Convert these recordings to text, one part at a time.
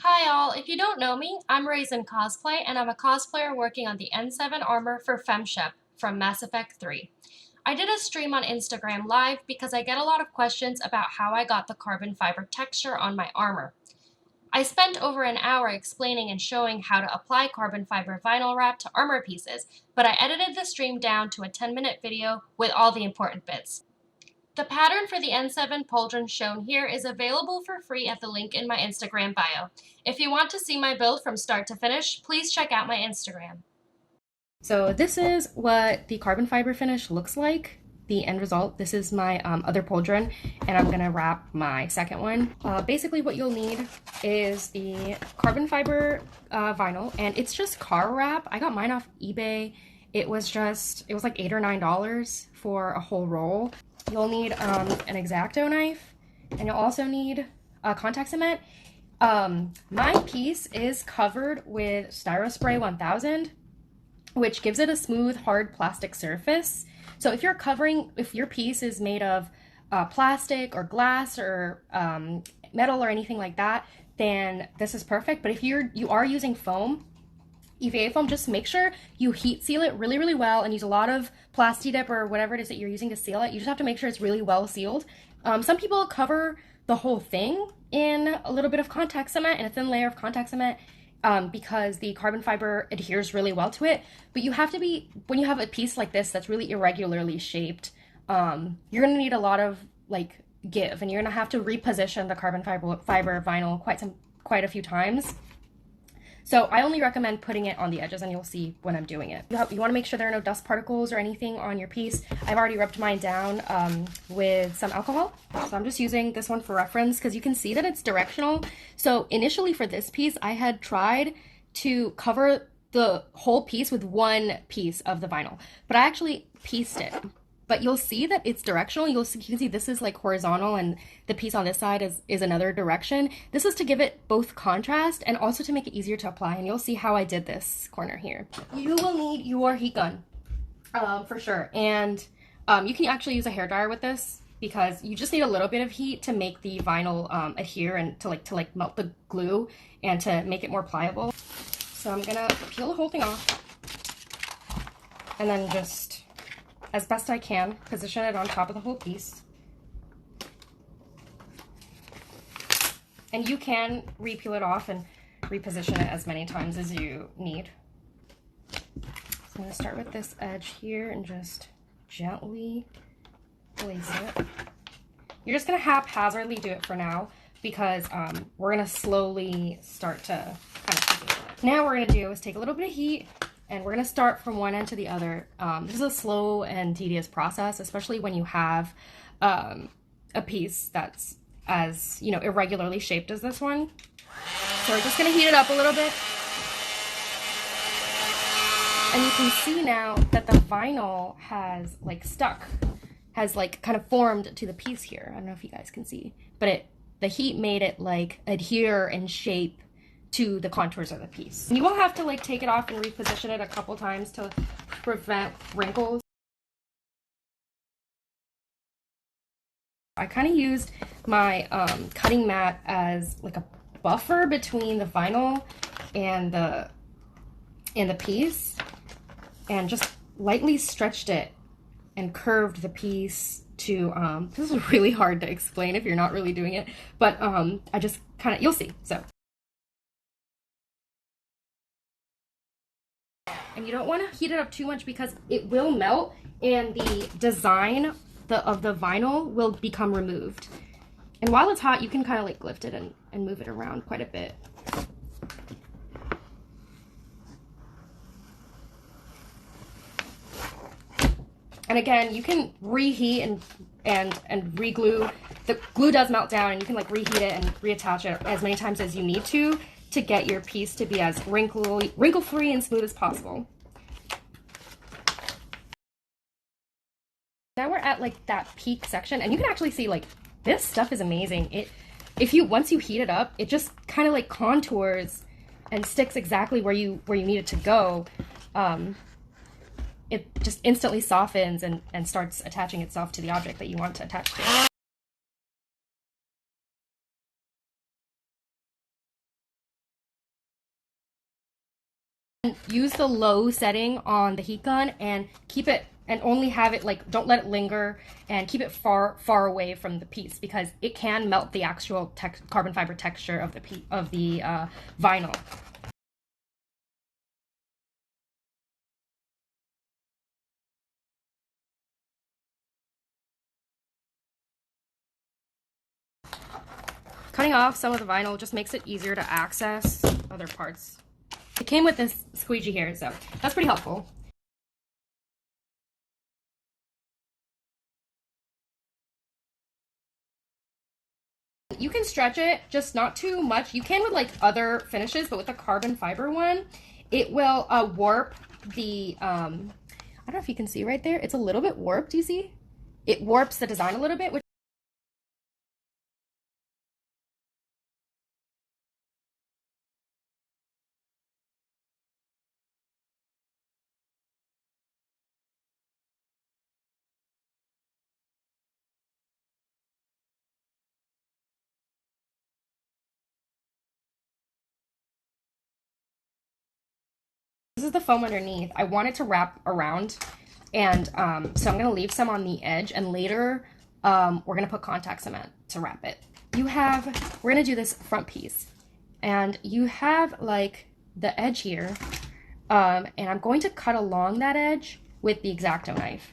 Hi all, if you don't know me, I'm Raisin Cosplay and I'm a cosplayer working on the N7 armor for Femshep from Mass Effect 3. I did a stream on Instagram Live because I get a lot of questions about how I got the carbon fiber texture on my armor. I spent over an hour explaining and showing how to apply carbon fiber vinyl wrap to armor pieces, but I edited the stream down to a 10-minute video with all the important bits. The pattern for the N7 pauldron shown here is available for free at the link in my Instagram bio. If you want to see my build from start to finish, please check out my Instagram. So this is what the carbon fiber finish looks like, the end result. This is my other pauldron, and I'm gonna wrap my second one. Basically what you'll need is the carbon fiber vinyl, and it's just car wrap. I got mine off eBay. It was like $8 or $9 for a whole roll. You'll need an X-Acto knife, and you'll also need contact cement. My piece is covered with Styrospray 1000, which gives it a smooth, hard plastic surface. So if your piece is made of plastic or glass or metal or anything like that, then this is perfect. But if you are using foam, EVA foam, just make sure you heat seal it really, really well and use a lot of Plasti Dip or whatever it is that you're using to seal it. You just have to make sure it's really well sealed. Some people cover the whole thing in a little bit of contact cement and a thin layer of contact cement because the carbon fiber adheres really well to it. But you have to be, when you have a piece like this that's really irregularly shaped, you're gonna need a lot of give, and you're gonna have to reposition the carbon fiber vinyl quite a few times. So I only recommend putting it on the edges, and you'll see when I'm doing it. You want to make sure there are no dust particles or anything on your piece. I've already rubbed mine down with some alcohol. So I'm just using this one for reference because you can see that it's directional. So initially for this piece, I had tried to cover the whole piece with one piece of the vinyl, but I actually pieced it. But you'll see that it's directional. You can see this is like horizontal and the piece on this side is another direction. This is to give it both contrast and also to make it easier to apply. And you'll see how I did this corner here. You will need your heat gun for sure. And you can actually use a hairdryer with this because you just need a little bit of heat to make the vinyl adhere and to melt the glue and to make it more pliable. So I'm gonna peel the whole thing off and then just, as best I can, position it on top of the whole piece. And you can re-peel it off and reposition it as many times as you need. So I'm going to start with this edge here and just gently place it. You're just going to haphazardly do it for now because we're going to slowly start to kind of position it. Now what we're going to do is take a little bit of heat, and we're going to start from one end to the other. This is a slow and tedious process, especially when you have a piece that's as, irregularly shaped as this one. So we're just going to heat it up a little bit. And you can see now that the vinyl has stuck, has kind of formed to the piece here. I don't know if you guys can see, but the heat made it adhere and shape to the contours of the piece. And you will have to take it off and reposition it a couple times to prevent wrinkles. I kind of used my cutting mat as a buffer between the vinyl and the piece, and just lightly stretched it and curved the piece to this is really hard to explain if you're not really doing it, but I just you'll see. So, and you don't want to heat it up too much because it will melt and the design of the vinyl will become removed. And while it's hot, you can kind of lift it and move it around quite a bit. And again, you can reheat and re-glue. The glue does melt down, and you can reheat it and reattach it as many times as you need to get your piece to be as wrinkle-free and smooth as possible. Now we're at that peak section, and you can actually see this stuff is amazing. Once you heat it up, it just kind of contours and sticks exactly where you need it to go. It just instantly softens and starts attaching itself to the object that you want to attach to. Use the low setting on the heat gun and keep it, and only have it like, don't let it linger, and keep it far away from the piece because it can melt the actual carbon fiber texture of the vinyl. Cutting off some of the vinyl just makes it easier to access other parts. It came with this squeegee here, so that's pretty helpful. You can stretch it, just not too much. You can with like other finishes, but with the carbon fiber one, it will warp the, I don't know if you can see right there. It's a little bit warped, do you see? It warps the design a little bit, which this is the foam underneath. I want it to wrap around, and so I'm gonna leave some on the edge, and later we're gonna put contact cement to wrap it. We're gonna do this front piece, and you have like the edge here, and I'm going to cut along that edge with the X-Acto knife.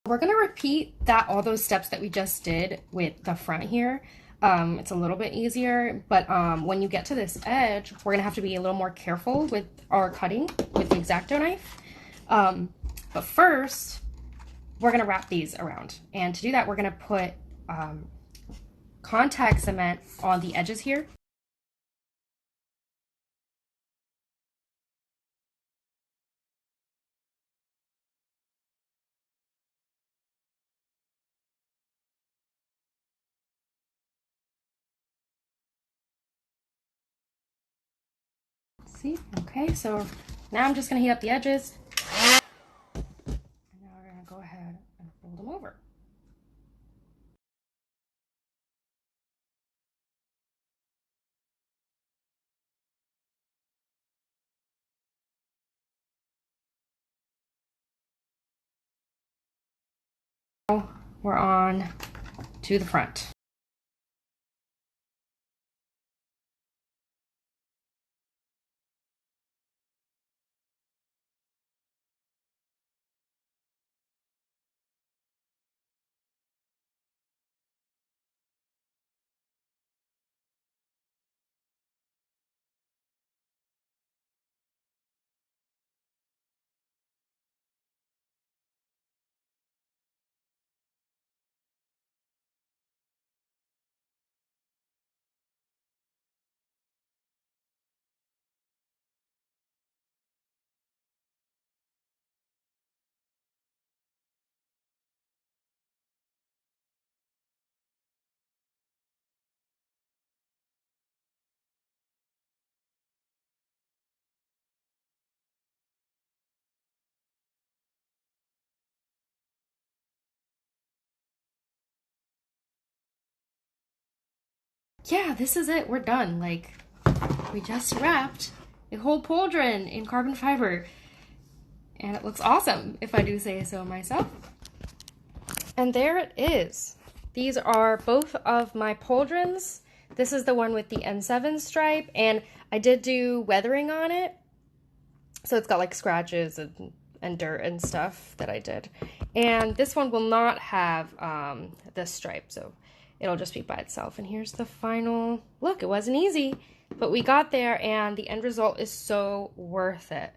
We're gonna repeat all those steps that we just did with the front here. It's a little bit easier, but when you get to this edge, we're gonna have to be a little more careful with our cutting with the X-Acto knife. But first, we're gonna wrap these around. And to do that, we're gonna put contact cement on the edges here. See? Okay, so now I'm just gonna heat up the edges. And now we're gonna go ahead and fold them over. Now we're on to the front. Yeah, this is it. We're done. Like, we just wrapped a whole pauldron in carbon fiber. And it looks awesome, if I do say so myself. And there it is. These are both of my pauldrons. This is the one with the N7 stripe, and I did do weathering on it. So it's got like scratches and dirt and stuff that I did. And this one will not have this stripe, so it'll just be by itself. And here's the final look. It wasn't easy, but we got there, and the end result is so worth it.